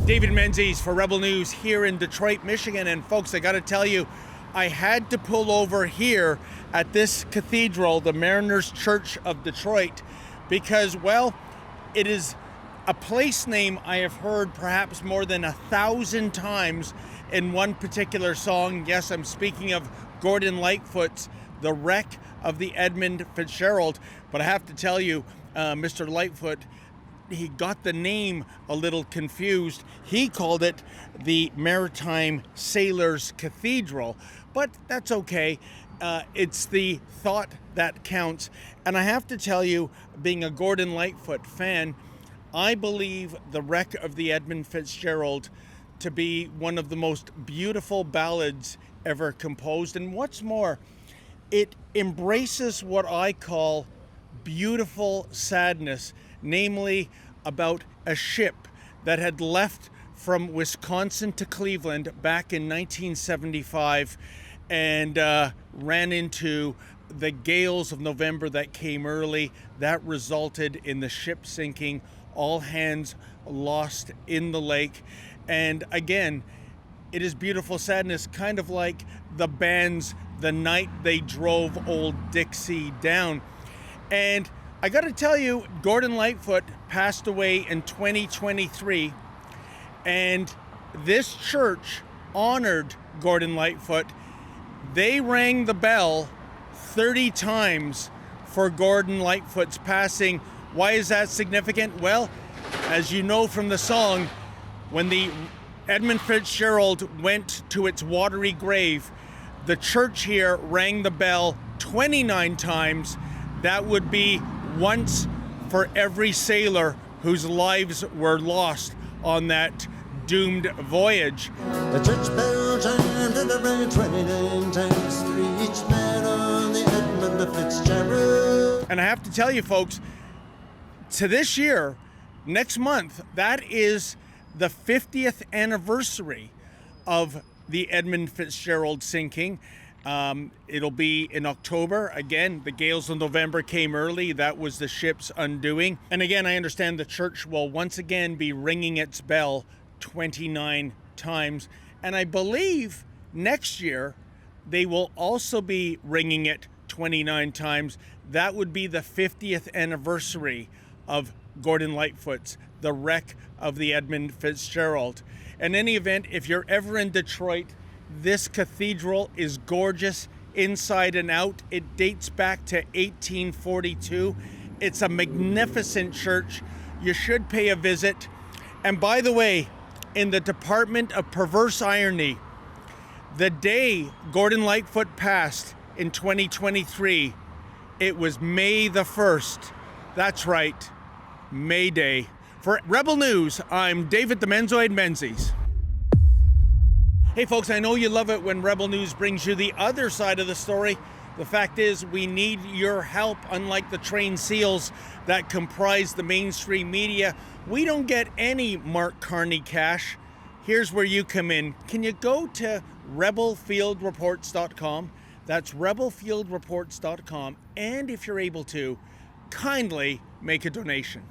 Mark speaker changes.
Speaker 1: David Menzies for Rebel News here in Detroit, Michigan. And folks, I got to tell you, I had to pull over here at this cathedral, the Mariners Church of Detroit, because, well, it is a place name I have heard perhaps more than 1,000 times in one particular song. Yes, I'm speaking of Gordon Lightfoot's The Wreck of the Edmund Fitzgerald. But I have to tell you, Mr. Lightfoot, he got the name a little confused. He called it the Maritime Sailors Cathedral, but that's okay. It's the thought that counts. And I have to tell you, being a Gordon Lightfoot fan, I believe The Wreck of the Edmund Fitzgerald to be one of the most beautiful ballads ever composed. And what's more, it embraces what I call beautiful sadness, namely about a ship that had left from Wisconsin to Cleveland back in 1975 and ran into the gales of November that came early. That resulted in the ship sinking, all hands lost in the lake. And again, it is beautiful sadness, kind of like the band's The Night They Drove Old Dixie Down. And I got to tell you, Gordon Lightfoot passed away in 2023, and this church honored Gordon Lightfoot. They rang the bell 30 times for Gordon Lightfoot's passing. Why is that significant? Well, as you know from the song, when the Edmund Fitzgerald went to its watery grave, the church here rang the bell 29 times. That would be once for every sailor whose lives were lost on that doomed voyage.
Speaker 2: The church bell chimed and it rang 29 times for each man on the Edmund Fitzgerald.
Speaker 1: And I have to tell you, folks, to this year, next month, that is the 50th anniversary of the Edmund Fitzgerald sinking. It'll be in October. Again, the gales of November came early. That was the ship's undoing. And again, I understand the church will once again be ringing its bell 29 times. And I believe next year they will also be ringing it 29 times. That would be the 50th anniversary of Gordon Lightfoot's The Wreck of the Edmund Fitzgerald. In any event, if you're ever in Detroit, this cathedral is gorgeous inside and out. It dates back to 1842. It's a magnificent church. You should pay a visit. And by the way, in the department of perverse irony, the day Gordon Lightfoot passed in 2023, it was May the 1st. That's right, May Day. For Rebel News, I'm David the Menzoid Menzies. Hey folks, I know you love it when Rebel News brings you the other side of the story. The fact is, we need your help. Unlike the trained seals that comprise the mainstream media, we don't get any Mark Carney cash. Here's where you come in. Can you go to rebelfieldreports.com? That's rebelfieldreports.com. And if you're able to, kindly make a donation.